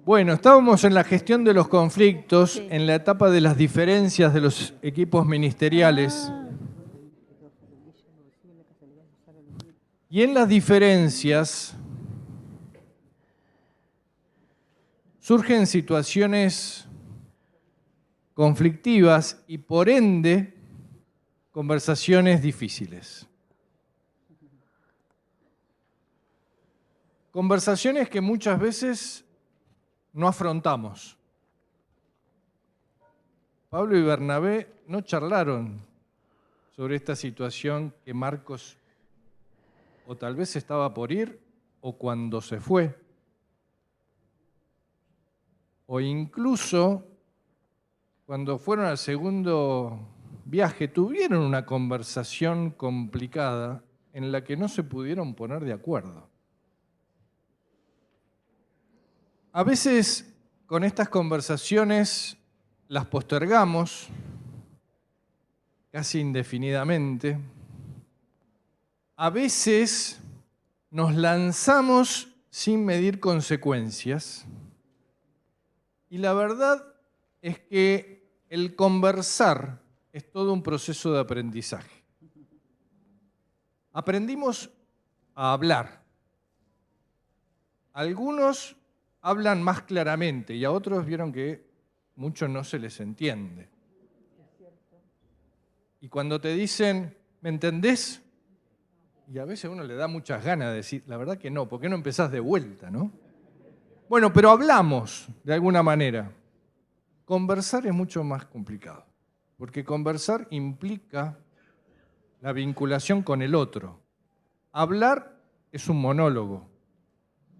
Bueno, estábamos en la gestión de los conflictos, Sí. en la etapa de las diferencias de los equipos ministeriales. Ah, Y en las diferencias surgen situaciones conflictivas y por ende conversaciones difíciles. Conversaciones que muchas veces no afrontamos. Pablo y Bernabé no charlaron sobre esta situación que Marcos o tal vez estaba por ir o cuando se fue. O incluso cuando fueron al segundo viaje tuvieron una conversación complicada en la que no se pudieron poner de acuerdo. A veces con estas conversaciones las postergamos casi indefinidamente. A veces nos lanzamos sin medir consecuencias. Y la verdad es que el conversar es todo un proceso de aprendizaje. Aprendimos a hablar. Algunos hablan más claramente y a otros vieron que mucho no se les entiende. Y cuando te dicen, ¿me entendés? Y a veces uno le da muchas ganas de decir, la verdad que no, ¿por qué no empezás de vuelta, no? Bueno, pero hablamos de alguna manera. Conversar es mucho más complicado, porque conversar implica la vinculación con el otro. Hablar es un monólogo,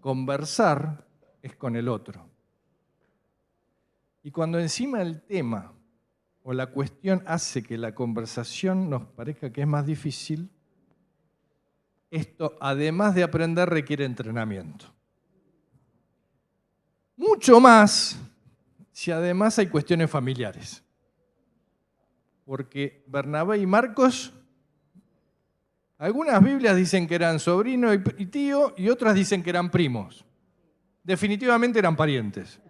conversar es con el otro. Y cuando encima el tema o la cuestión hace que la conversación nos parezca que es más difícil, esto, además de aprender, requiere entrenamiento. Mucho más si además hay cuestiones familiares. Porque Bernabé y Marcos, algunas Biblias dicen que eran sobrino y tío y otras dicen que eran primos. Definitivamente eran parientes.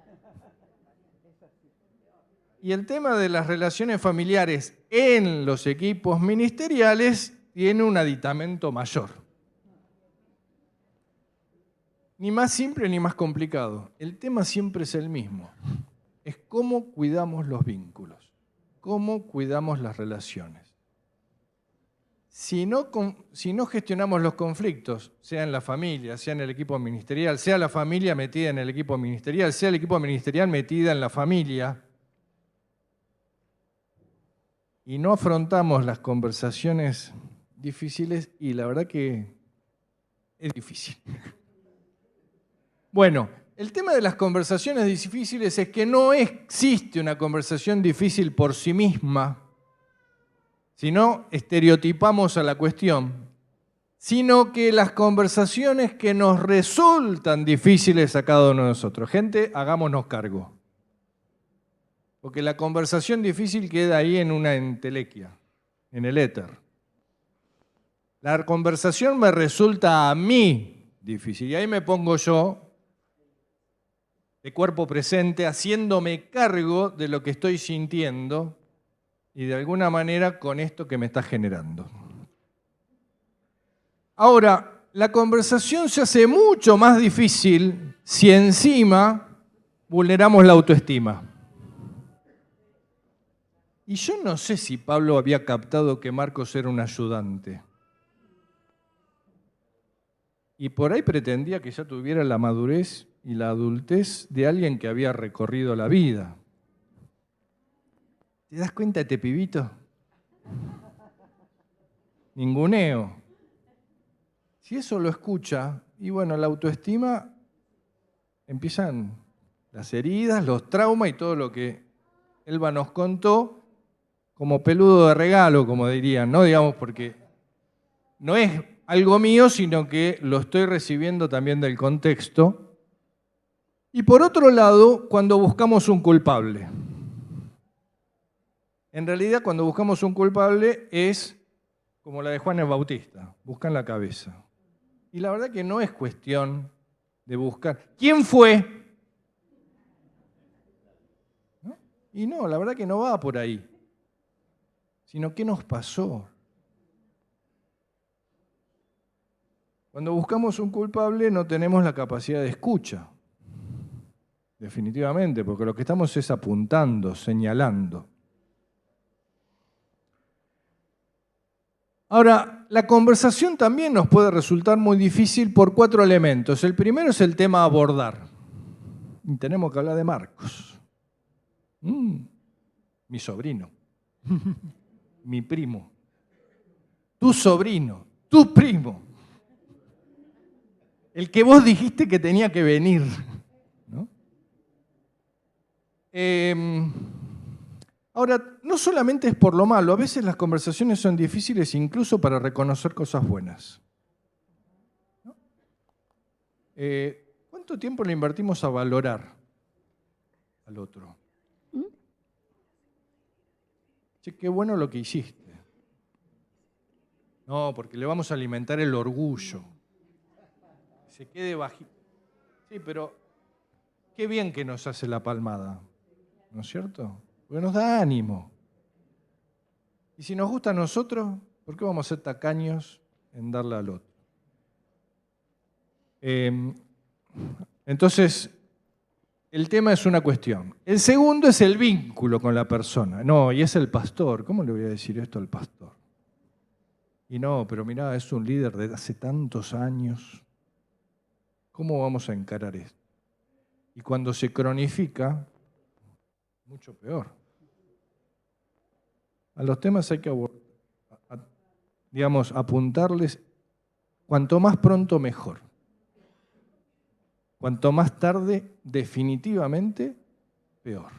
Y el tema de las relaciones familiares en los equipos ministeriales tiene un aditamento mayor. Ni más simple ni más complicado. El tema siempre es el mismo. Es cómo cuidamos los vínculos, cómo cuidamos las relaciones. Si no gestionamos los conflictos, sea en la familia, sea en el equipo ministerial, sea la familia metida en el equipo ministerial, sea el equipo ministerial metida en la familia, y no afrontamos las conversaciones difíciles, y la verdad que es difícil. Bueno, el tema de las conversaciones difíciles es que no existe una conversación difícil por sí misma, si no estereotipamos a la cuestión, sino que las conversaciones que nos resultan difíciles a cada uno de nosotros. Gente, hagámonos cargo. Porque la conversación difícil queda ahí en una entelequia, en el éter. La conversación me resulta a mí difícil. Y ahí me pongo yo, de cuerpo presente, haciéndome cargo de lo que estoy sintiendo y de alguna manera con esto que me está generando. Ahora, la conversación se hace mucho más difícil si encima vulneramos la autoestima. Y yo no sé si Pablo había captado que Marcos era un ayudante. Y por ahí pretendía que ya tuviera la madurez y la adultez de alguien que había recorrido la vida. ¿Te das cuenta de este pibito? Ninguneo. Si eso lo escucha, y bueno, la autoestima, empiezan las heridas, los traumas y todo lo que Elba nos contó, como peludo de regalo, como dirían, ¿no? Digamos, porque no es algo mío, sino que lo estoy recibiendo también del contexto. Y por otro lado, cuando buscamos un culpable. En realidad, cuando buscamos un culpable es como la de Juan el Bautista, buscan la cabeza. Y la verdad que no es cuestión de buscar. ¿Quién fue? Y no, la verdad que no va por ahí, sino qué nos pasó. Cuando buscamos un culpable no tenemos la capacidad de escucha, definitivamente, porque lo que estamos es apuntando, señalando. Ahora, la conversación también nos puede resultar muy difícil por 4 elementos. El primero es el tema a abordar. Y tenemos que hablar de Marcos. Mi sobrino, mi primo, tu sobrino, tu primo, el que vos dijiste que tenía que venir, ¿no? Ahora, no solamente es por lo malo, a veces las conversaciones son difíciles incluso para reconocer cosas buenas, ¿no? ¿Cuánto tiempo le invertimos a valorar al otro? Che, qué bueno lo que hiciste. No, porque le vamos a alimentar el orgullo. Se quede bajito. Sí, pero qué bien que nos hace la palmada, ¿no es cierto? Porque nos da ánimo. Y si nos gusta a nosotros, ¿por qué vamos a ser tacaños en darle al otro? Entonces, el tema es una cuestión. El segundo es el vínculo con la persona. No, y es el pastor. ¿Cómo le voy a decir esto al pastor? Y no, pero mirá, es un líder de hace tantos años. ¿Cómo vamos a encarar esto? Y cuando se cronifica, mucho peor. A los temas hay que apuntarles cuanto más pronto mejor. Cuanto más tarde, definitivamente, peor.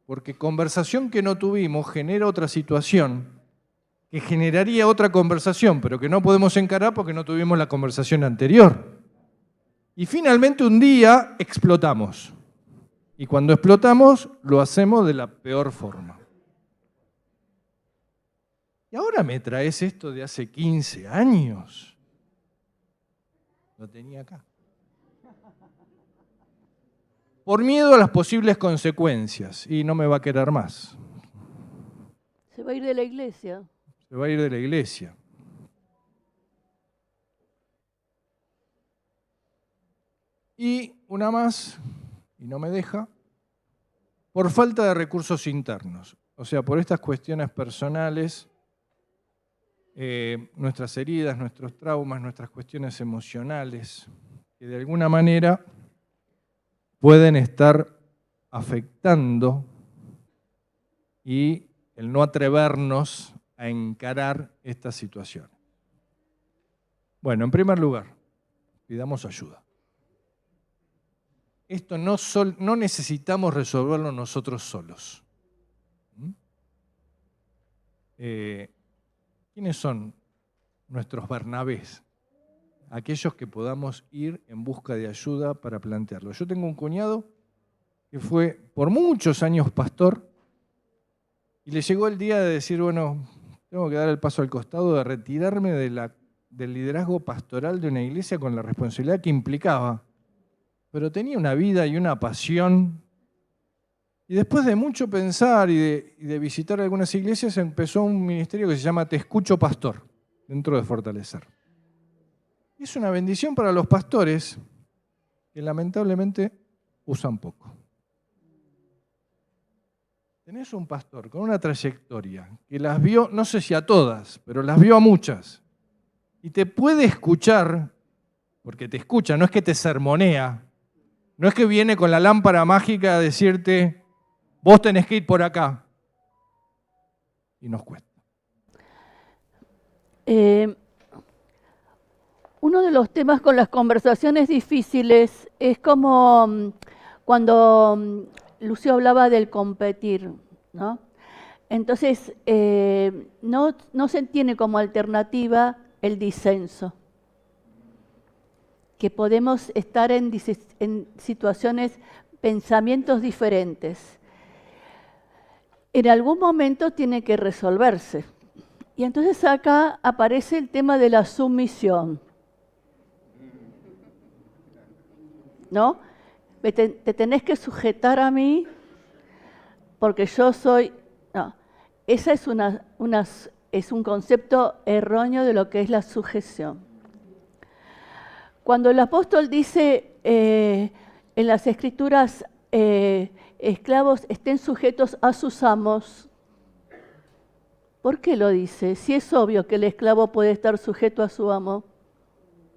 Porque conversación que no tuvimos genera otra situación que generaría otra conversación, pero que no podemos encarar porque no tuvimos la conversación anterior. Y finalmente un día explotamos. Y cuando explotamos, lo hacemos de la peor forma. Y ahora me traes esto de hace 15 años. Lo tenía acá. Por miedo a las posibles consecuencias. Y no me va a querer más. Se va a ir de la iglesia. Se va a ir de la iglesia. Y una más, y no me deja, por falta de recursos internos. O sea, por estas cuestiones personales, nuestras heridas, nuestros traumas, nuestras cuestiones emocionales, que de alguna manera pueden estar afectando y el no atrevernos a encarar esta situación. Bueno, en primer lugar, pidamos ayuda. Esto no necesitamos resolverlo nosotros solos. ¿Quiénes son nuestros Bernabés? Aquellos que podamos ir en busca de ayuda para plantearlo. Yo tengo un cuñado que fue por muchos años pastor y le llegó el día de decir, bueno, tengo que dar el paso al costado, de retirarme del liderazgo pastoral de una iglesia con la responsabilidad que implicaba. Pero tenía una vida y una pasión. Y después de mucho pensar y de visitar algunas iglesias, empezó un ministerio que se llama Te Escucho Pastor, dentro de Fortalecer. Es una bendición para los pastores que lamentablemente usan poco. Tenés un pastor con una trayectoria que las vio, no sé si a todas, pero las vio a muchas. Y te puede escuchar, porque te escucha, no es que te sermonea, no es que viene con la lámpara mágica a decirte, vos tenés que ir por acá. Y nos cuesta. Uno de los temas con las conversaciones difíciles es como cuando Lucio hablaba del competir, ¿no? Entonces, no se tiene como alternativa el disenso. Que podemos estar en situaciones, pensamientos diferentes. En algún momento tiene que resolverse. Y entonces acá aparece el tema de la sumisión. ¿No? Te tenés que sujetar a mí porque yo soy... No, esa es, es un concepto erróneo de lo que es la sujeción. Cuando el apóstol dice en las Escrituras, esclavos estén sujetos a sus amos, ¿por qué lo dice? Si es obvio que el esclavo puede estar sujeto a su amo,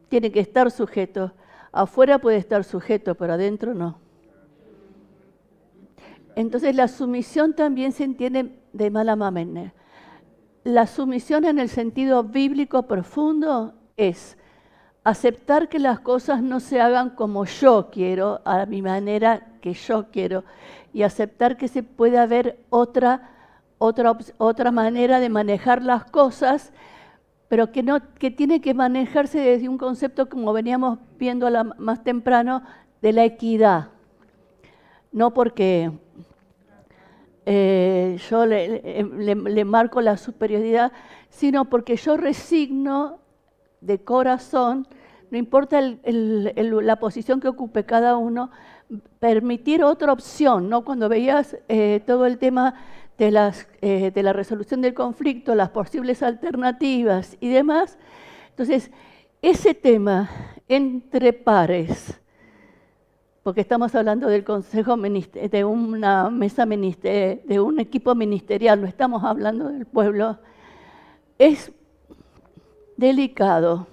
tiene que estar sujeto. Afuera puede estar sujeto, pero adentro no. Entonces la sumisión también se entiende de mala manera. La sumisión en el sentido bíblico profundo es aceptar que las cosas no se hagan como yo quiero, a mi manera que yo quiero, y aceptar que se puede haber otra manera de manejar las cosas, pero que tiene que manejarse desde un concepto, como veníamos viendo más temprano, de la equidad. No porque yo le marco la superioridad, sino porque yo resigno de corazón, no importa la posición que ocupe cada uno, permitir otra opción, ¿no? Cuando veías todo el tema de la resolución del conflicto, las posibles alternativas y demás, entonces ese tema entre pares, porque estamos hablando del consejo, de una mesa de un equipo ministerial, no estamos hablando del pueblo, es delicado,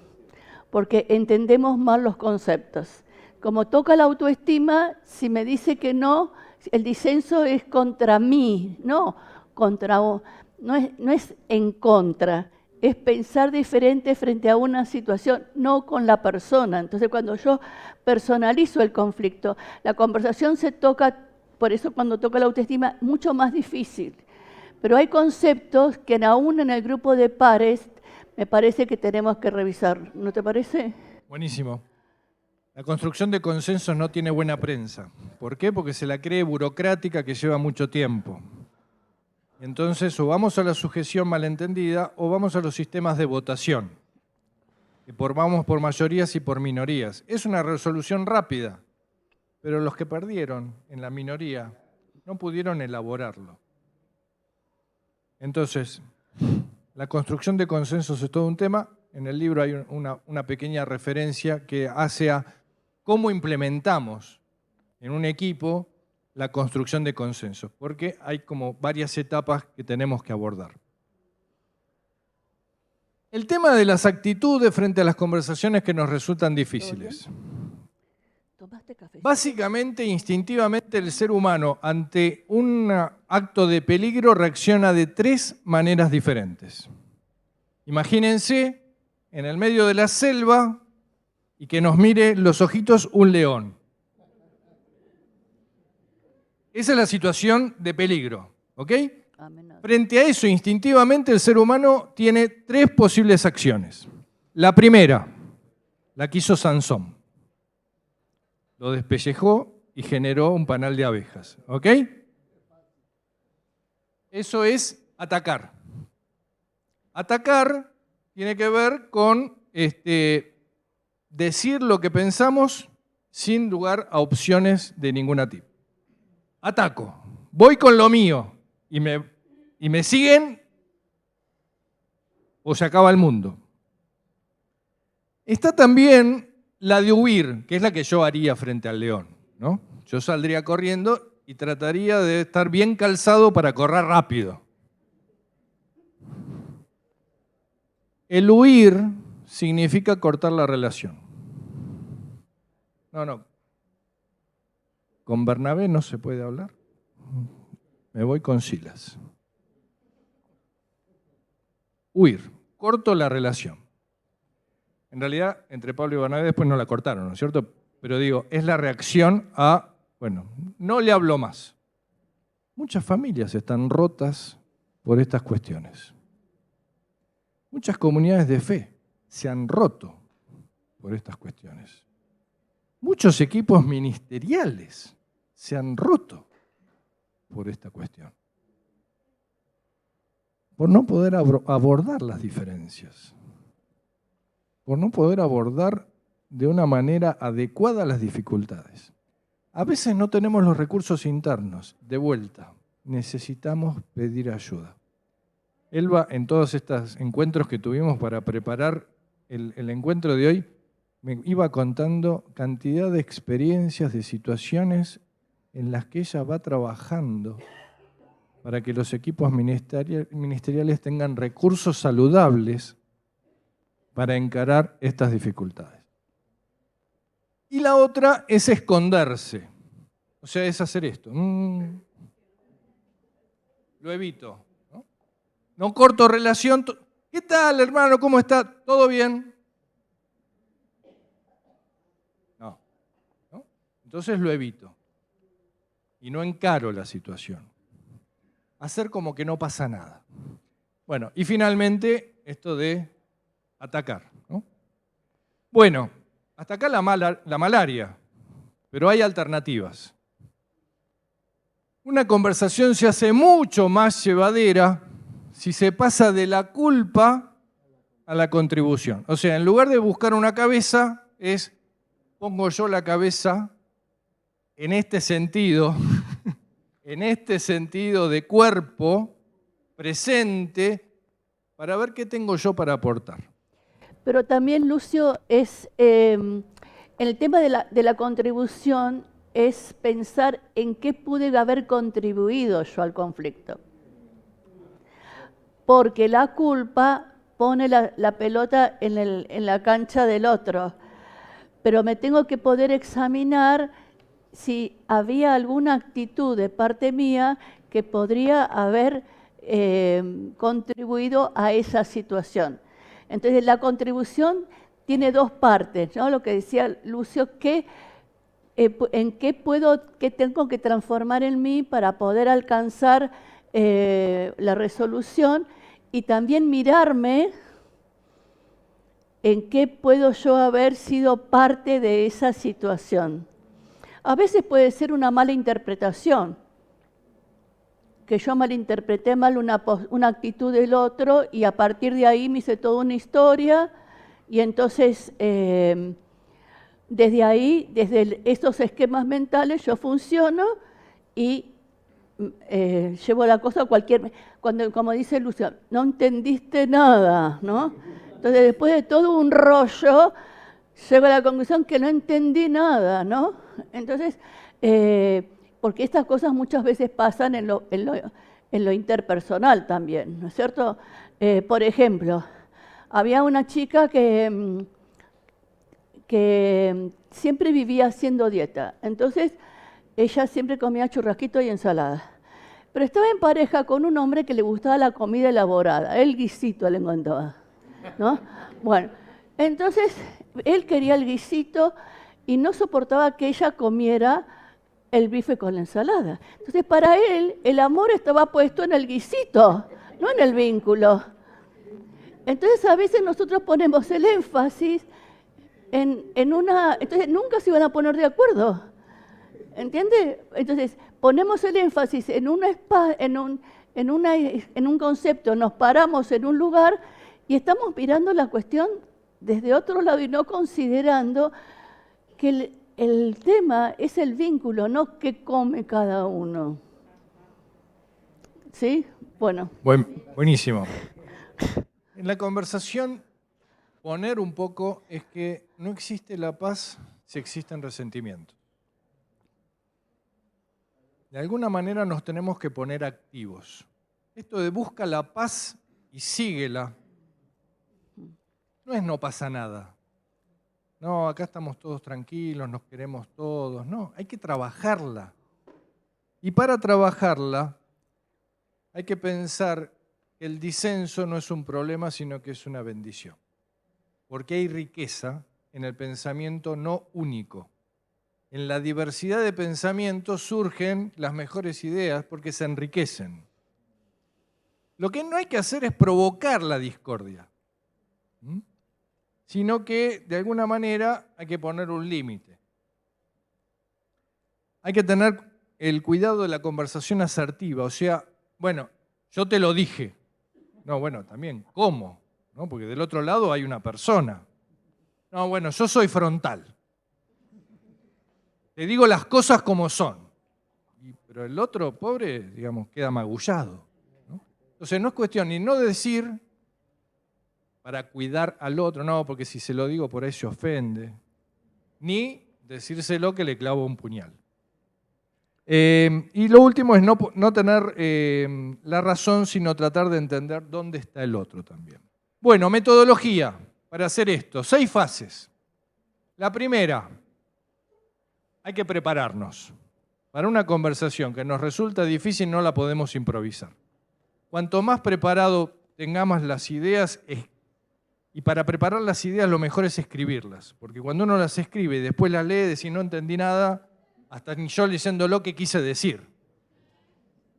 porque entendemos mal los conceptos. Como toca la autoestima, si me dice que no, el disenso es contra mí, no es en contra, es pensar diferente frente a una situación, no con la persona. Entonces, cuando yo personalizo el conflicto, la conversación se toca, por eso cuando toca la autoestima, mucho más difícil. Pero hay conceptos que aún en el grupo de pares me parece que tenemos que revisar. ¿No te parece? Buenísimo. La construcción de consensos no tiene buena prensa. ¿Por qué? Porque se la cree burocrática, que lleva mucho tiempo. Entonces, o vamos a la sujeción malentendida o vamos a los sistemas de votación, que vamos por mayorías y por minorías. Es una resolución rápida, pero los que perdieron en la minoría no pudieron elaborarlo. Entonces, la construcción de consensos es todo un tema. En el libro hay una pequeña referencia que hace a cómo implementamos en un equipo la construcción de consensos, porque hay como varias etapas que tenemos que abordar. El tema de las actitudes frente a las conversaciones que nos resultan difíciles. ¿Tomaste café? Básicamente, instintivamente, el ser humano ante un acto de peligro reacciona de 3 maneras diferentes. Imagínense en el medio de la selva y que nos mire los ojitos un león. Esa es la situación de peligro, ¿ok? Frente a eso, instintivamente, el ser humano tiene 3 posibles acciones. La primera, la que hizo Sansón. Lo despellejó y generó un panal de abejas, ¿ok? Eso es atacar. Atacar tiene que ver con decir lo que pensamos sin lugar a opciones de ningún tipo. Ataco, voy con lo mío y me siguen o se acaba el mundo. Está también la de huir, que es la que yo haría frente al león, ¿no? Yo saldría corriendo y trataría de estar bien calzado para correr rápido. El huir significa cortar la relación. No. Con Bernabé no se puede hablar. Me voy con Silas. Huir, corto la relación. En realidad, entre Pablo y Bernabé después no la cortaron, ¿no es cierto? Pero digo, es la reacción a, no le hablo más. Muchas familias están rotas por estas cuestiones. Muchas comunidades de fe se han roto por estas cuestiones. Muchos equipos ministeriales se han roto por esta cuestión. Por no poder abordar las diferencias. Por no poder abordar de una manera adecuada las dificultades. A veces no tenemos los recursos internos de vuelta necesitamos pedir ayuda. Elba, en todos estos encuentros que tuvimos para preparar el encuentro de hoy, me iba contando cantidad de experiencias, de situaciones en las que ella va trabajando para que los equipos ministeriales tengan recursos saludables para encarar estas dificultades. Y la otra es esconderse. O sea, es hacer esto. Lo evito. No corto relación. ¿Qué tal, hermano? ¿Cómo está? ¿Todo bien? No. Entonces lo evito. Y no encaro la situación. Hacer como que no pasa nada. Bueno, y finalmente esto de atacar, ¿no? Bueno, hasta acá la malaria, pero hay alternativas. Una conversación se hace mucho más llevadera si se pasa de la culpa a la contribución. O sea, en lugar de buscar una cabeza, pongo yo la cabeza en este sentido, en este sentido de cuerpo presente, para ver qué tengo yo para aportar. Pero también, Lucio, en el tema de la contribución es pensar en qué pude haber contribuido yo al conflicto. Porque la culpa pone la pelota en la cancha del otro. Pero me tengo que poder examinar si había alguna actitud de parte mía que podría haber contribuido a esa situación. Entonces, la contribución tiene dos partes, ¿no? Lo que decía Lucio, en qué tengo que transformar en mí para poder alcanzar la resolución, y también mirarme en qué puedo yo haber sido parte de esa situación. A veces puede ser una mala interpretación, que yo malinterpreté mal una actitud del otro y a partir de ahí me hice toda una historia y entonces desde ahí, desde estos esquemas mentales yo funciono y llevo la cosa a como dice Lucio, no entendiste nada, ¿no? Entonces después de todo un rollo, llego a la conclusión que no entendí nada, ¿no? Entonces, porque estas cosas muchas veces pasan en lo interpersonal también, ¿no es cierto? Por ejemplo, había una chica que siempre vivía haciendo dieta, entonces ella siempre comía churrasquito y ensalada. Pero estaba en pareja con un hombre que le gustaba la comida elaborada, el guisito le encantaba, ¿no? Bueno, entonces él quería el guisito y no soportaba que ella comiera el bife con la ensalada. Entonces para él el amor estaba puesto en el guisito, no en el vínculo. Entonces a veces nosotros ponemos el énfasis entonces nunca se iban a poner de acuerdo. ¿Entiende? Entonces ponemos el énfasis en un concepto, nos paramos en un lugar y estamos mirando la cuestión desde otro lado y no considerando que el tema es el vínculo, no qué come cada uno. ¿Sí? Bueno. Buenísimo. En la conversación, poner un poco es que no existe la paz si existen resentimientos. De alguna manera nos tenemos que poner activos. Esto de busca la paz y síguela, no es no pasa nada. No, acá estamos todos tranquilos, nos queremos todos. No, hay que trabajarla. Y para trabajarla hay que pensar que el disenso no es un problema, sino que es una bendición. Porque hay riqueza en el pensamiento no único. En la diversidad de pensamientos surgen las mejores ideas porque se enriquecen. Lo que no hay que hacer es provocar la discordia, sino que de alguna manera hay que poner un límite. Hay que tener el cuidado de la conversación asertiva, o sea, bueno, yo te lo dije. No, bueno, también, ¿cómo? ¿No? Porque del otro lado hay una persona. No, bueno, yo soy frontal. Te digo las cosas como son. pero el otro, pobre, digamos, queda magullado, ¿no? Entonces no es cuestión ni no decir para cuidar al otro, no, porque si se lo digo por ahí se ofende, ni decírselo que le clavo un puñal. Y lo último es no tener la razón, sino tratar de entender dónde está el otro también. Bueno, metodología para hacer esto. 6 fases. La primera, hay que prepararnos. Para una conversación que nos resulta difícil no la podemos improvisar. Cuanto más preparado tengamos las ideas, y para preparar las ideas lo mejor es escribirlas, porque cuando uno las escribe y después las lee, decir no entendí nada, hasta ni yo leyéndolo qué quise decir.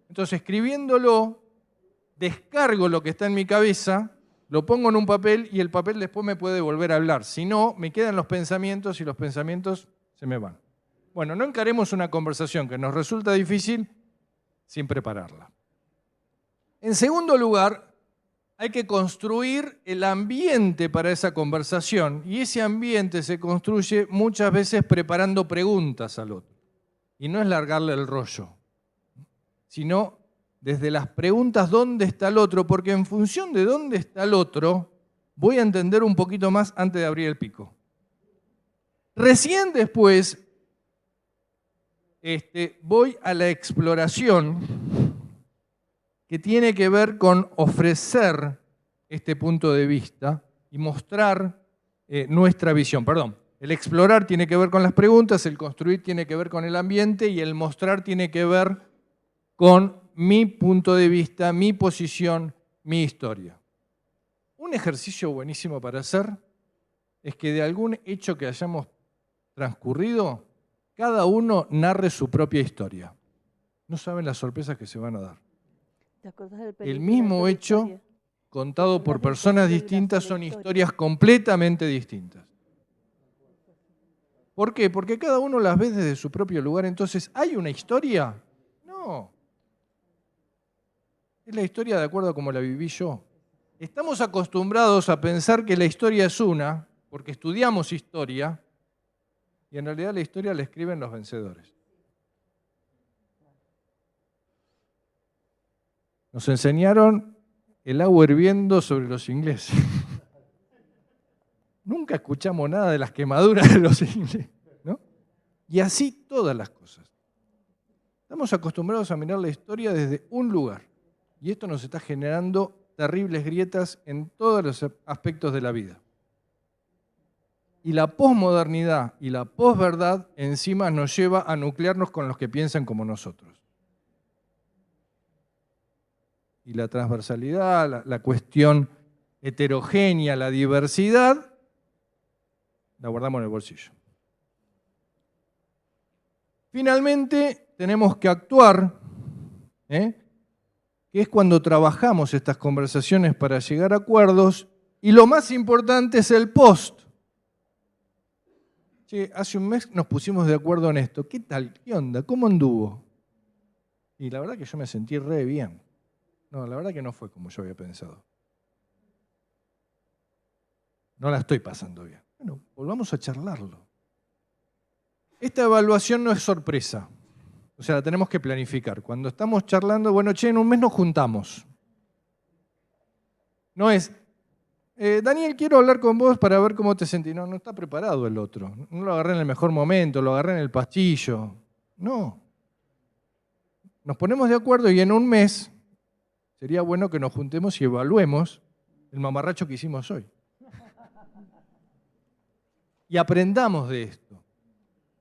Entonces, escribiéndolo, descargo lo que está en mi cabeza, lo pongo en un papel y el papel después me puede volver a hablar. Si no, me quedan los pensamientos y los pensamientos se me van. Bueno, no encaremos una conversación que nos resulta difícil sin prepararla. En segundo lugar, hay que construir el ambiente para esa conversación y ese ambiente se construye muchas veces preparando preguntas al otro. Y no es largarle el rollo, sino desde las preguntas ¿dónde está el otro? Porque en función de dónde está el otro, voy a entender un poquito más antes de abrir el pico. Recién después voy a la exploración que tiene que ver con ofrecer este punto de vista y mostrar nuestra visión. Perdón, el explorar tiene que ver con las preguntas, el construir tiene que ver con el ambiente y el mostrar tiene que ver con mi punto de vista, mi posición, mi historia. Un ejercicio buenísimo para hacer es que de algún hecho que hayamos transcurrido, cada uno narre su propia historia. No saben las sorpresas que se van a dar. El mismo hecho contado por personas distintas son historias completamente distintas. ¿Por qué? Porque cada uno las ve desde su propio lugar. Entonces, ¿hay una historia? No. Es la historia de acuerdo a cómo la viví yo. Estamos acostumbrados a pensar que la historia es una, porque estudiamos historia, y en realidad la historia la escriben los vencedores. Nos enseñaron el agua hirviendo sobre los ingleses. Nunca escuchamos nada de las quemaduras de los ingleses, ¿no? Y así todas las cosas. Estamos acostumbrados a mirar la historia desde un lugar. Y esto nos está generando terribles grietas en todos los aspectos de la vida. Y la posmodernidad y la posverdad encima nos lleva a nuclearnos con los que piensan como nosotros. Y la transversalidad, la cuestión heterogénea, la diversidad, la guardamos en el bolsillo. Finalmente, tenemos que actuar, que es cuando trabajamos estas conversaciones para llegar a acuerdos, y lo más importante es el post. Che, hace un mes nos pusimos de acuerdo en esto. ¿Qué tal? ¿Qué onda? ¿Cómo anduvo? Y la verdad que yo me sentí re bien. No, la verdad que no fue como yo había pensado. No la estoy pasando bien. Bueno, volvamos a charlarlo. Esta evaluación no es sorpresa. O sea, la tenemos que planificar. Cuando estamos charlando, bueno, che, en un mes nos juntamos. No es, Daniel, quiero hablar con vos para ver cómo te sentís. No, no está preparado el otro. No lo agarré en el mejor momento, lo agarré en el pastillo. No. Nos ponemos de acuerdo y en un mes sería bueno que nos juntemos y evaluemos el mamarracho que hicimos hoy. Y aprendamos de esto.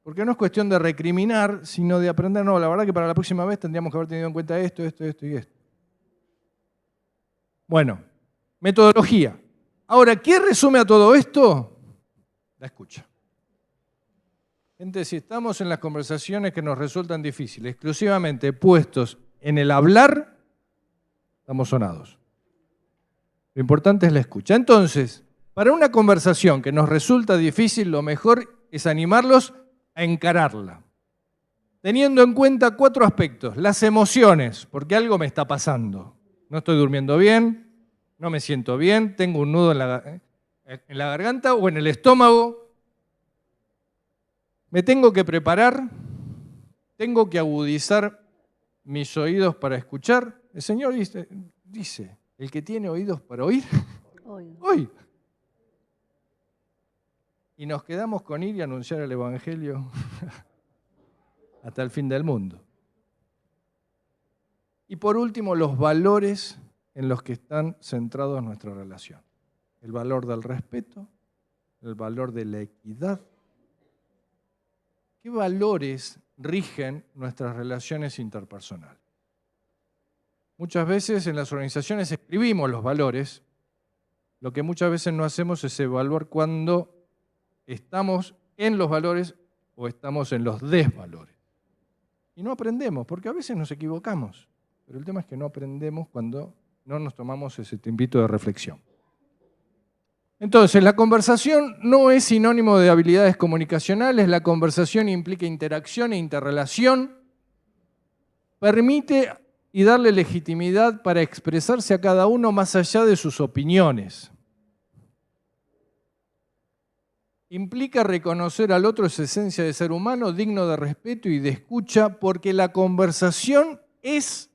Porque no es cuestión de recriminar, sino de aprender. No, la verdad que para la próxima vez tendríamos que haber tenido en cuenta esto, esto, esto y esto. Bueno, metodología. Ahora, ¿qué resume a todo esto? La escucha. Gente, si estamos en las conversaciones que nos resultan difíciles, exclusivamente puestos en el hablar, estamos sonados. Lo importante es la escucha. Entonces, para una conversación que nos resulta difícil, lo mejor es animarlos a encararla, teniendo en cuenta 4 aspectos. Las emociones, porque algo me está pasando. No estoy durmiendo bien, no me siento bien, tengo un nudo en la garganta o en el estómago. Me tengo que preparar, tengo que agudizar mis oídos para escuchar. El Señor dice, el que tiene oídos para oír, oiga. Y nos quedamos con ir y anunciar el Evangelio hasta el fin del mundo. Y por último, los valores en los que están centrados nuestra relación. El valor del respeto, el valor de la equidad. ¿Qué valores rigen nuestras relaciones interpersonales? Muchas veces en las organizaciones escribimos los valores. Lo que muchas veces no hacemos es evaluar cuando estamos en los valores o estamos en los desvalores. Y no aprendemos, porque a veces nos equivocamos. Pero el tema es que no aprendemos cuando no nos tomamos ese tiempito de reflexión. Entonces, la conversación no es sinónimo de habilidades comunicacionales. La conversación implica interacción e interrelación. Permite y darle legitimidad para expresarse a cada uno más allá de sus opiniones. Implica reconocer al otro su esencia de ser humano, digno de respeto y de escucha, porque la conversación es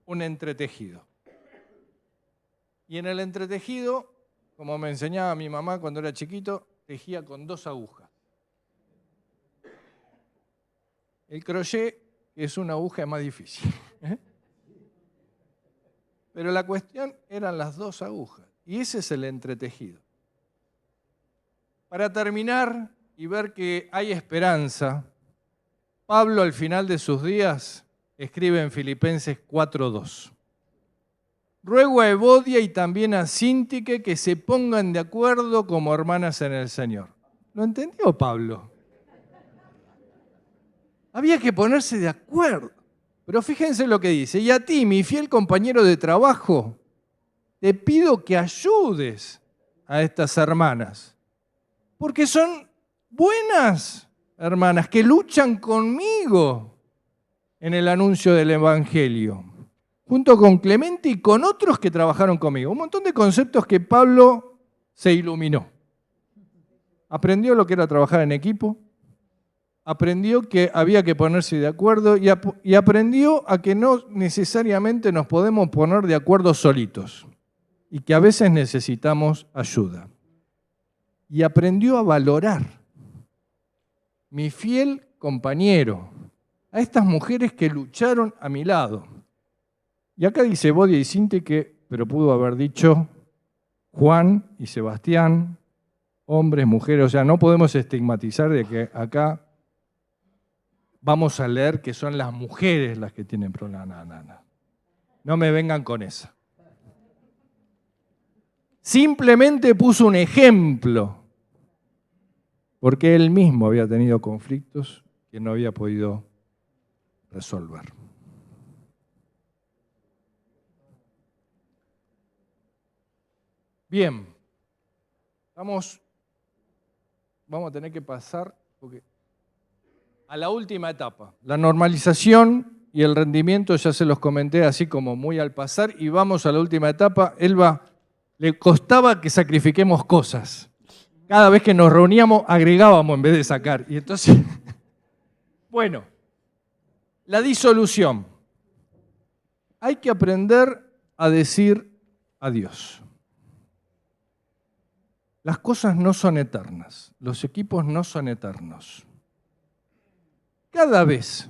un entretejido. Y en el entretejido, como me enseñaba mi mamá cuando era chiquito, tejía con 2 agujas. El crochet, que es una aguja, es más difícil. Pero la cuestión eran las 2 agujas. Y ese es el entretejido. Para terminar y ver que hay esperanza, Pablo al final de sus días escribe en Filipenses 4:2. Ruego a Evodia y también a Síntique que se pongan de acuerdo como hermanas en el Señor. ¿Lo entendió Pablo? Había que ponerse de acuerdo. Pero fíjense lo que dice. Y a ti, mi fiel compañero de trabajo, te pido que ayudes a estas hermanas. Porque son buenas hermanas que luchan conmigo en el anuncio del Evangelio, junto con Clemente y con otros que trabajaron conmigo. Un montón de conceptos que Pablo se iluminó. Aprendió lo que era trabajar en equipo, aprendió que había que ponerse de acuerdo y aprendió a que no necesariamente nos podemos poner de acuerdo solitos y que a veces necesitamos ayuda. Y aprendió a valorar mi fiel compañero, a estas mujeres que lucharon a mi lado. Y acá dice Evodia y Síntique, pero pudo haber dicho Juan y Sebastián, hombres, mujeres, o sea, no podemos estigmatizar de que acá vamos a leer que son las mujeres las que tienen problemas. No me vengan con eso. Simplemente puso un ejemplo, porque él mismo había tenido conflictos que no había podido resolver. Bien, vamos a tener que pasar a la última etapa. La normalización y el rendimiento ya se los comenté así como muy al pasar y vamos a la última etapa. Elba, le costaba que sacrifiquemos cosas. Cada vez que nos reuníamos agregábamos en vez de sacar. Y entonces, bueno, la disolución. Hay que aprender a decir adiós. Las cosas no son eternas, los equipos no son eternos. Cada vez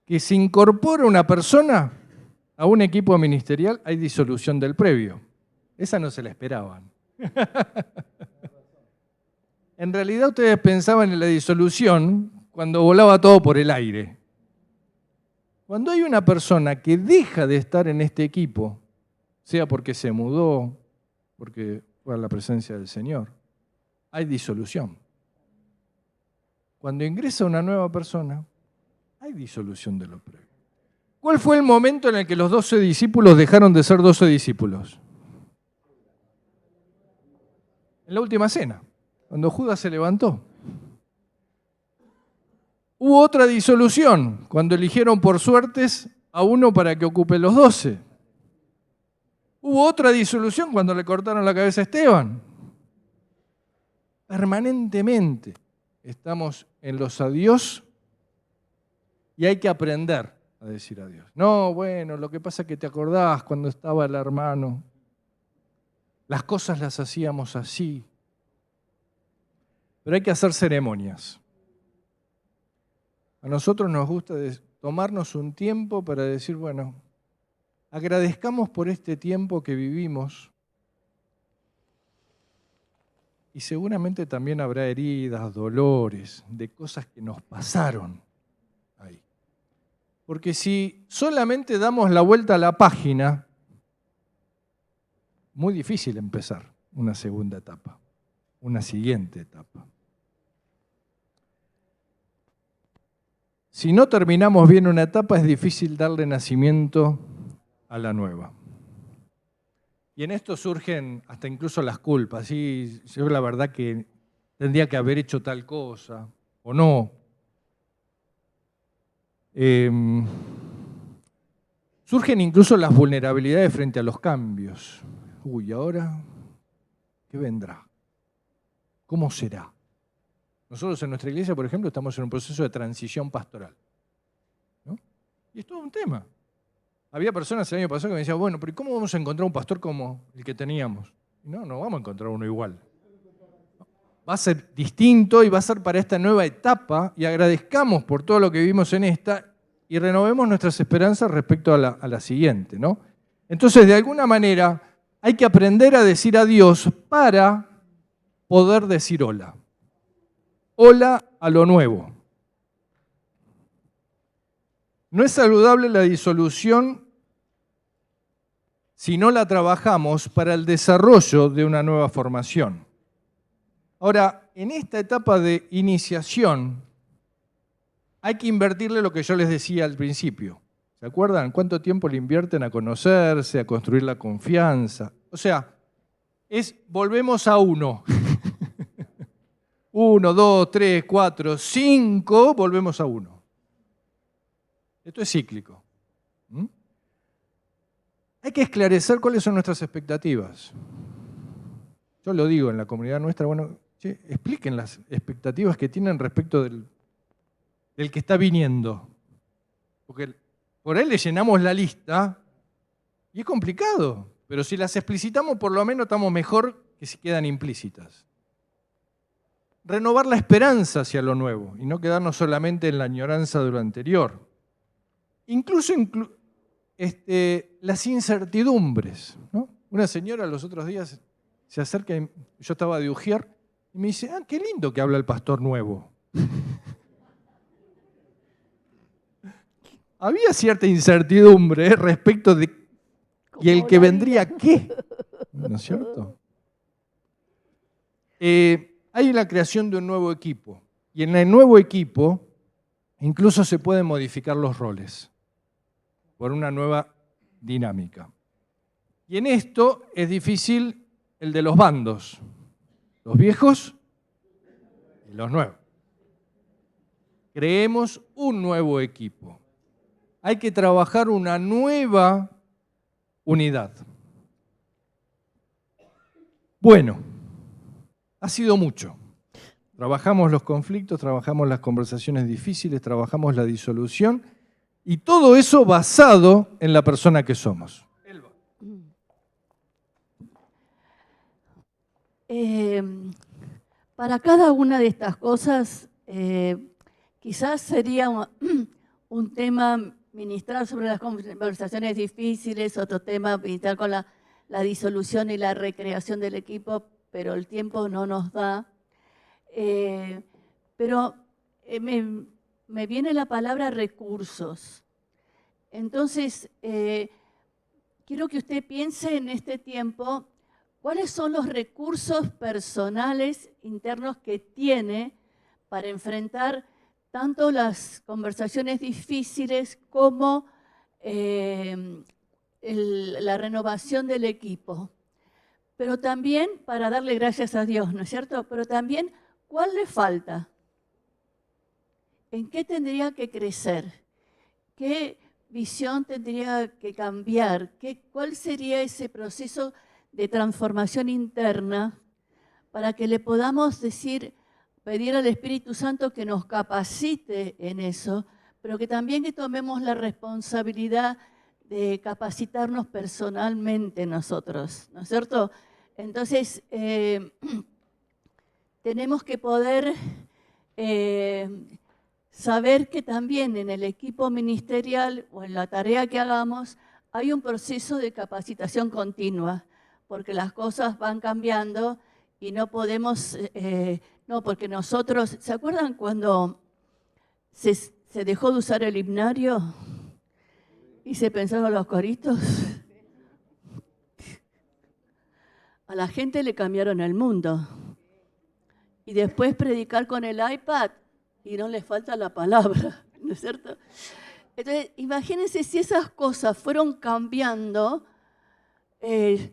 que se incorpora una persona a un equipo ministerial hay disolución del previo. Esa no se la esperaban. En realidad ustedes pensaban en la disolución cuando volaba todo por el aire. Cuando hay una persona que deja de estar en este equipo, sea porque se mudó, porque fue a la presencia del Señor, hay disolución. Cuando ingresa una nueva persona, hay disolución de lo previo. ¿Cuál fue el momento en el que los 12 discípulos dejaron de ser 12 discípulos? En la última cena, cuando Judas se levantó. Hubo otra disolución, cuando eligieron por suertes a uno para que ocupe los 12. Hubo otra disolución cuando le cortaron la cabeza a Esteban. Permanentemente estamos en los adiós y hay que aprender a decir adiós. No, bueno, lo que pasa es que te acordás cuando estaba el hermano. Las cosas las hacíamos así. Pero hay que hacer ceremonias. A nosotros nos gusta tomarnos un tiempo para decir, bueno, agradezcamos por este tiempo que vivimos. Y seguramente también habrá heridas, dolores, de cosas que nos pasaron ahí. Porque si solamente damos la vuelta a la página, muy difícil empezar una segunda etapa, una siguiente etapa. Si no terminamos bien una etapa, es difícil darle nacimiento a la nueva. Y en esto surgen hasta incluso las culpas. Sí, yo la verdad que tendría que haber hecho tal cosa, o no. Surgen incluso las vulnerabilidades frente a los cambios. Uy, ¿ahora qué vendrá? ¿Cómo será? Nosotros en nuestra iglesia, por ejemplo, estamos en un proceso de transición pastoral, ¿no? Y es todo un tema. Había personas el año pasado que me decían, bueno, pero ¿cómo vamos a encontrar un pastor como el que teníamos? Y no vamos a encontrar uno igual. Va a ser distinto y va a ser para esta nueva etapa, y agradezcamos por todo lo que vivimos en esta y renovemos nuestras esperanzas respecto a la siguiente, ¿no? Entonces, de alguna manera, hay que aprender a decir adiós para poder decir hola. Hola a lo nuevo. No es saludable la disolución si no la trabajamos para el desarrollo de una nueva formación. Ahora, en esta etapa de iniciación, hay que invertirle lo que yo les decía al principio. ¿Se acuerdan? ¿Cuánto tiempo le invierten a conocerse, a construir la confianza? O sea, volvemos a 1. 1, 2, 3, 4, 5, volvemos a 1. Esto es cíclico. Hay que esclarecer cuáles son nuestras expectativas. Yo lo digo en la comunidad nuestra, bueno, expliquen las expectativas que tienen respecto del que está viniendo. Porque por ahí le llenamos la lista y es complicado, pero si las explicitamos por lo menos estamos mejor que si quedan implícitas. Renovar la esperanza hacia lo nuevo y no quedarnos solamente en la añoranza de lo anterior. Incluso las incertidumbres, ¿no? Una señora los otros días se acerca, yo estaba de ujier, y me dice, qué lindo que habla el pastor nuevo. Había cierta incertidumbre respecto de ¿y el que vendría qué? ¿No es cierto? Hay la creación de un nuevo equipo. Y en el nuevo equipo incluso se pueden modificar los roles por una nueva dinámica. Y en esto es difícil el de los bandos, los viejos y los nuevos. Creemos un nuevo equipo. Hay que trabajar una nueva unidad. Bueno, ha sido mucho. Trabajamos los conflictos, trabajamos las conversaciones difíciles, trabajamos la disolución y todo eso basado en la persona que somos. Para cada una de estas cosas, quizás sería un tema ministrar sobre las conversaciones difíciles, otro tema ministrar con la disolución y la recreación del equipo, pero el tiempo no nos da. Pero me viene la palabra recursos. Entonces, quiero que usted piense en este tiempo cuáles son los recursos personales internos que tiene para enfrentar tanto las conversaciones difíciles como la renovación del equipo. Pero también para darle gracias a Dios, ¿no es cierto? Pero también, ¿cuál le falta? ¿En qué tendría que crecer? ¿Qué visión tendría que cambiar? ¿Cuál sería ese proceso de transformación interna para que le podamos pedir al Espíritu Santo que nos capacite en eso, pero que también que tomemos la responsabilidad de capacitarnos personalmente nosotros, ¿no es cierto? Entonces, tenemos que poder saber que también en el equipo ministerial o en la tarea que hagamos hay un proceso de capacitación continua, porque las cosas van cambiando y no podemos, no, porque nosotros, ¿se acuerdan cuando se dejó de usar el himnario y se pensaron los coritos? A la gente le cambiaron el mundo. Y después predicar con el iPad y no le falta la palabra, ¿no es cierto? Entonces, imagínense si esas cosas fueron cambiando. Me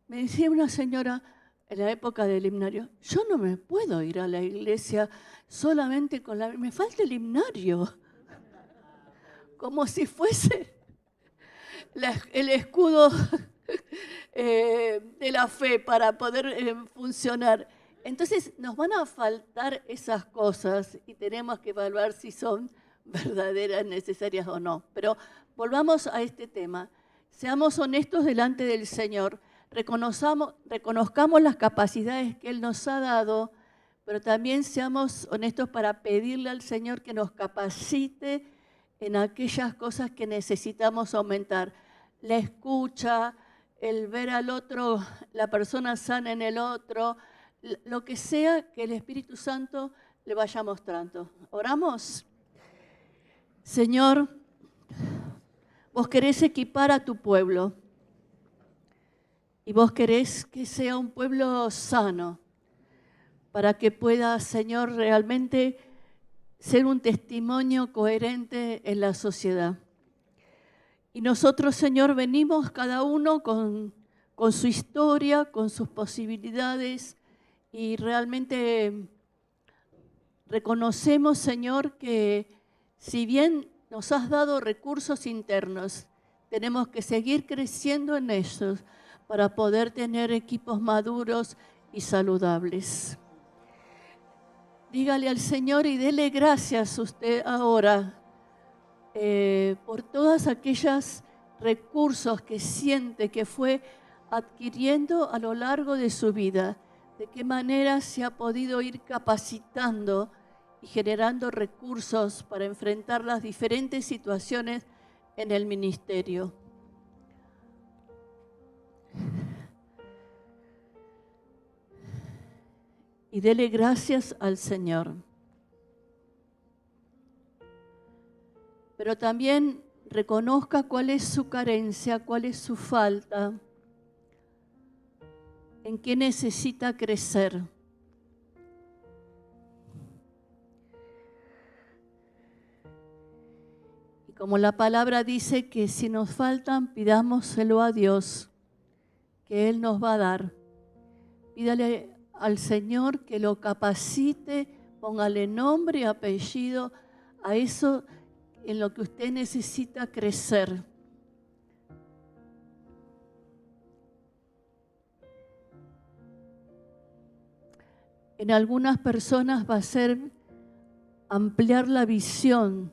decía una señora en la época del himnario, yo no me puedo ir a la iglesia solamente con la... Me falta el himnario. Como si fuese el escudo de la fe para poder funcionar. Entonces nos van a faltar esas cosas y tenemos que evaluar si son verdaderas, necesarias o no. Pero volvamos a este tema. Seamos honestos delante del Señor. Reconozcamos las capacidades que Él nos ha dado, pero también seamos honestos para pedirle al Señor que nos capacite en aquellas cosas que necesitamos aumentar. La escucha, el ver al otro, la persona sana en el otro, lo que sea que el Espíritu Santo le vaya mostrando. ¿Oramos? Señor, vos querés equipar a tu pueblo y vos querés que sea un pueblo sano para que pueda, Señor, realmente ser un testimonio coherente en la sociedad. Y nosotros, Señor, venimos cada uno con su historia, con sus posibilidades, y realmente reconocemos, Señor, que si bien nos has dado recursos internos, tenemos que seguir creciendo en ellos para poder tener equipos maduros y saludables. Dígale al Señor y dele gracias a usted ahora por todos aquellos recursos que siente que fue adquiriendo a lo largo de su vida. De qué manera se ha podido ir capacitando y generando recursos para enfrentar las diferentes situaciones en el ministerio. Y dele gracias al Señor. Pero también reconozca cuál es su carencia, cuál es su falta, en qué necesita crecer. Y como la palabra dice que si nos faltan, pidámoselo a Dios, que Él nos va a dar. Pídale al Señor que lo capacite, póngale nombre y apellido a eso en lo que usted necesita crecer. En algunas personas va a ser ampliar la visión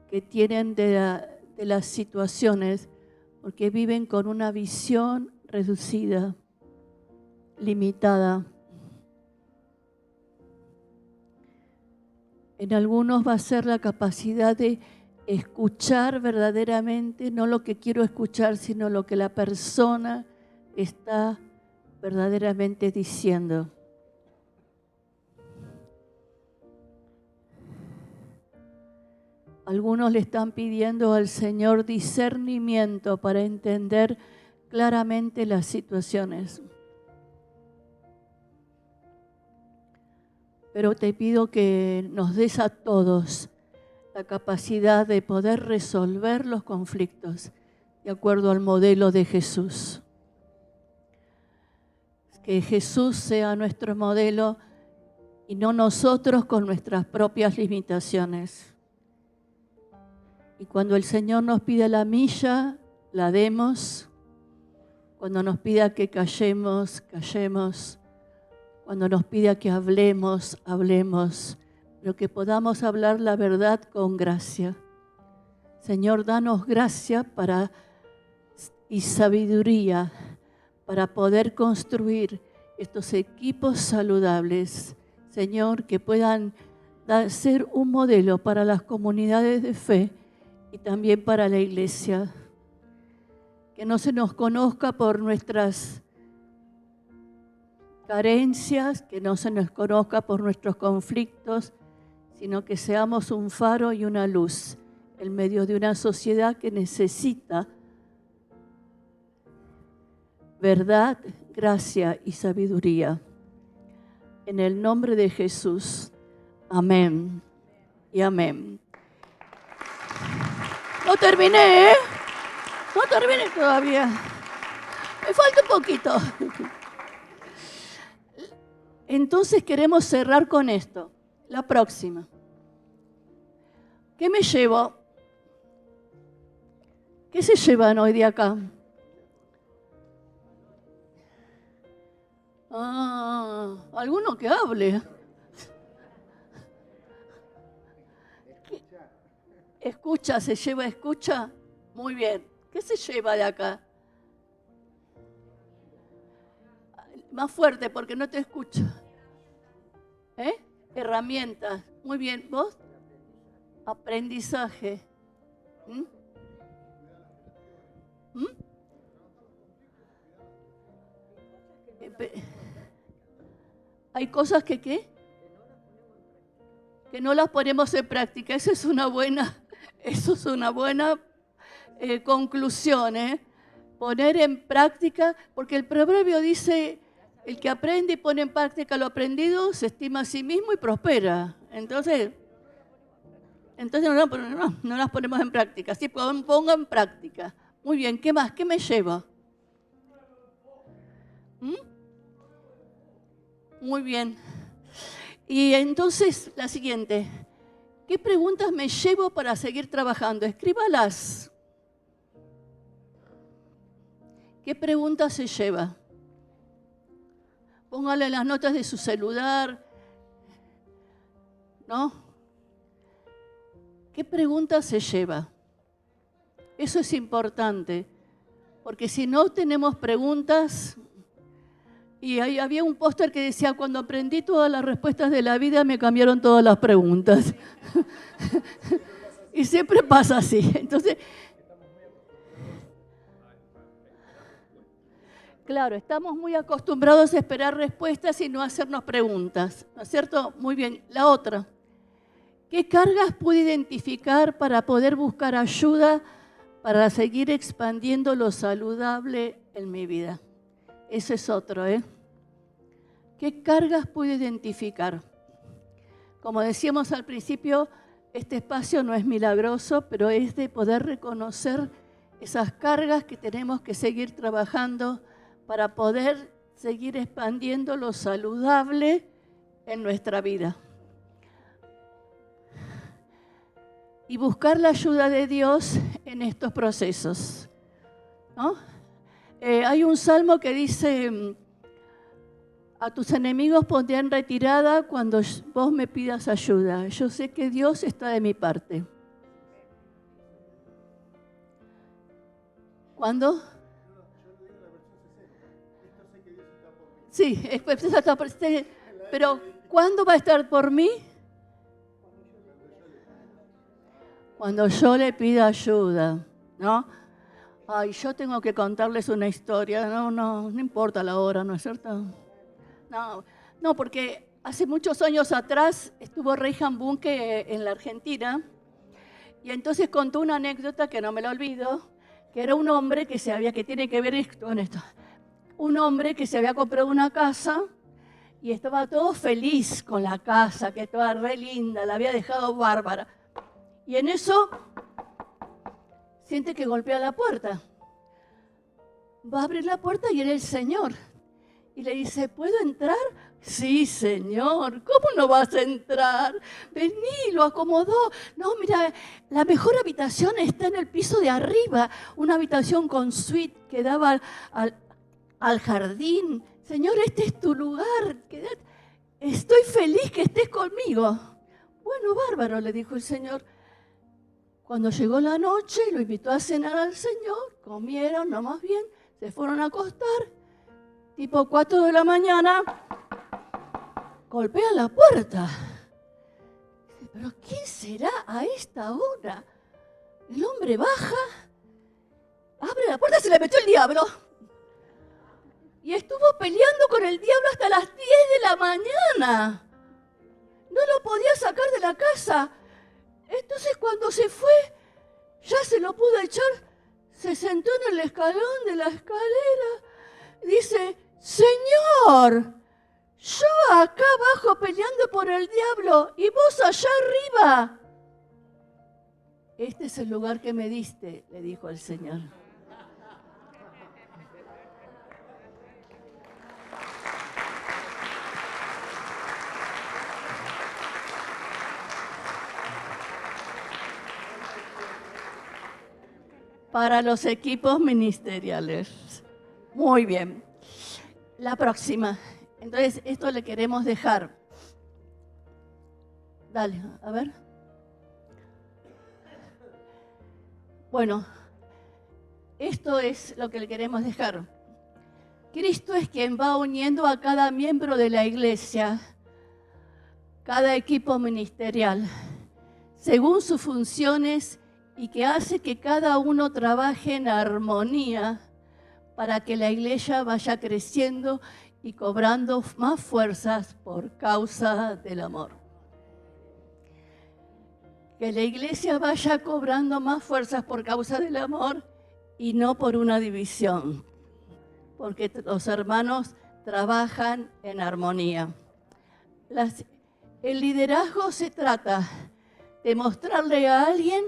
que tienen de las situaciones, porque viven con una visión reducida, limitada. En algunos va a ser la capacidad de escuchar verdaderamente, no lo que quiero escuchar, sino lo que la persona está verdaderamente diciendo. Algunos le están pidiendo al Señor discernimiento para entender claramente las situaciones. Pero te pido que nos des a todos la capacidad de poder resolver los conflictos de acuerdo al modelo de Jesús. Que Jesús sea nuestro modelo y no nosotros con nuestras propias limitaciones. Y cuando el Señor nos pida la milla, la demos. Cuando nos pida que callemos, callemos. Cuando nos pida que hablemos, hablemos, pero que podamos hablar la verdad con gracia. Señor, danos gracia y sabiduría para poder construir estos equipos saludables, Señor, que puedan ser un modelo para las comunidades de fe y también para la iglesia. Que no se nos conozca por nuestras carencias, que no se nos conozca por nuestros conflictos, sino que seamos un faro y una luz en medio de una sociedad que necesita verdad, gracia y sabiduría. En el nombre de Jesús. Amén y amén. No terminé, ¿eh? No terminé todavía. Me falta un poquito. Entonces queremos cerrar con esto. La próxima. ¿Qué me llevo? ¿Qué se llevan hoy de acá? Alguno que hable. Escucha, se lleva escucha. Muy bien. ¿Qué se lleva de acá? Más fuerte porque no te escucho. Herramientas. Muy bien. ¿Vos? Aprendizaje. Hay cosas que ¿qué? Que no las ponemos en práctica. Eso es una buena conclusión, Poner en práctica, porque el proverbio dice, el que aprende y pone en práctica lo aprendido, se estima a sí mismo y prospera. Entonces no las ponemos en práctica. Sí, ponga en práctica. Muy bien, ¿qué más? ¿Qué me lleva? Muy bien. Y entonces, la siguiente. ¿Qué preguntas me llevo para seguir trabajando? Escríbalas. ¿Qué preguntas se lleva? Póngale las notas de su celular. ¿No? ¿Qué preguntas se lleva? Eso es importante. Porque si no tenemos preguntas... Y ahí había un póster que decía, cuando aprendí todas las respuestas de la vida, me cambiaron todas las preguntas. Y siempre pasa así. Entonces, claro, estamos muy acostumbrados a esperar respuestas y no hacernos preguntas. ¿No es cierto? Muy bien. La otra. ¿Qué cargas pude identificar para poder buscar ayuda para seguir expandiendo lo saludable en mi vida? Ese es otro, ¿Qué cargas pude identificar? Como decíamos al principio, este espacio no es milagroso, pero es de poder reconocer esas cargas que tenemos que seguir trabajando para poder seguir expandiendo lo saludable en nuestra vida. Y buscar la ayuda de Dios en estos procesos, ¿no? Hay un salmo que dice, a tus enemigos pondré en retirada cuando vos me pidas ayuda. Yo sé que Dios está de mi parte. ¿Cuándo? Sí, pero ¿cuándo va a estar por mí? Cuando yo le pida ayuda, ¿no? Ay, yo tengo que contarles una historia, no importa la hora, ¿no es cierto? No, porque hace muchos años atrás estuvo Reinhard Bonnke en la Argentina y entonces contó una anécdota que no me la olvido, que era un hombre que tiene que ver con esto, un hombre que se había comprado una casa y estaba todo feliz con la casa, que estaba re linda, la había dejado bárbara. Y en eso siente que golpea la puerta. Va a abrir la puerta y era el Señor. Y le dice, ¿puedo entrar? Sí, Señor. ¿Cómo no vas a entrar? Vení, lo acomodó. No, mira, la mejor habitación está en el piso de arriba. Una habitación con suite que daba al jardín. Señor, este es tu lugar. Estoy feliz que estés conmigo. Bueno, bárbaro, le dijo el Señor. Cuando llegó la noche, lo invitó a cenar al Señor, comieron, no más bien, se fueron a acostar. Tipo 4 de la mañana, golpean la puerta. Dice, ¿pero quién será a esta hora? El hombre baja, abre la puerta, se le metió el diablo. Y estuvo peleando con el diablo hasta las 10 de la mañana. No lo podía sacar de la casa. Entonces cuando se fue, ya se lo pudo echar, se sentó en el escalón de la escalera. Dice, Señor, yo acá abajo peleando por el diablo y vos allá arriba. Este es el lugar que me diste, le dijo el Señor. Para los equipos ministeriales. Muy bien. La próxima. Entonces, esto le queremos dejar. Dale, a ver. Bueno, esto es lo que le queremos dejar. Cristo es quien va uniendo a cada miembro de la iglesia, cada equipo ministerial, según sus funciones y que hace que cada uno trabaje en armonía para que la iglesia vaya creciendo y cobrando más fuerzas por causa del amor. Que la iglesia vaya cobrando más fuerzas por causa del amor y no por una división, porque los hermanos trabajan en armonía. El liderazgo se trata de mostrarle a alguien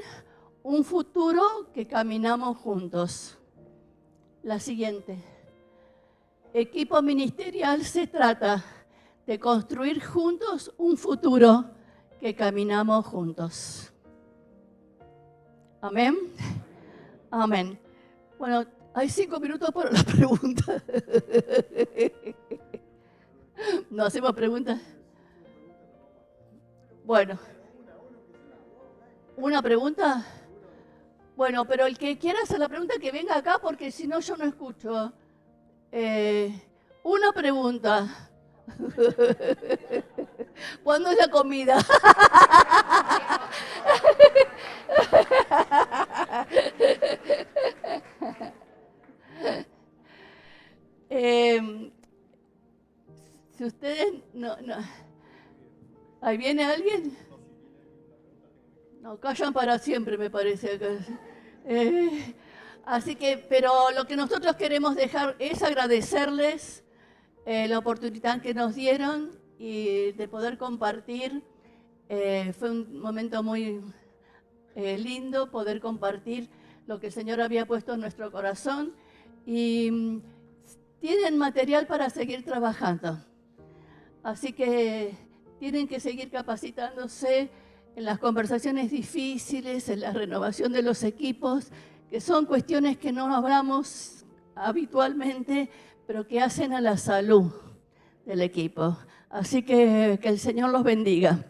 un futuro que caminamos juntos. La siguiente. Equipo ministerial se trata de construir juntos un futuro que caminamos juntos. Amén. Amén. Bueno, hay 5 minutos para la pregunta. ¿No hacemos preguntas? Bueno. ¿Una pregunta? Bueno, pero el que quiera hacer la pregunta que venga acá porque si no yo no escucho. Una pregunta. ¿Cuándo es la comida? Si ustedes no. ¿Ahí viene alguien? No, callan para siempre, me parece acá. Así que, pero lo que nosotros queremos dejar es agradecerles la oportunidad que nos dieron y de poder compartir. Fue un momento muy lindo poder compartir lo que el Señor había puesto en nuestro corazón y tienen material para seguir trabajando. Así que tienen que seguir capacitándose en las conversaciones difíciles, en la renovación de los equipos, que son cuestiones que no hablamos habitualmente, pero que hacen a la salud del equipo. Así que el Señor los bendiga.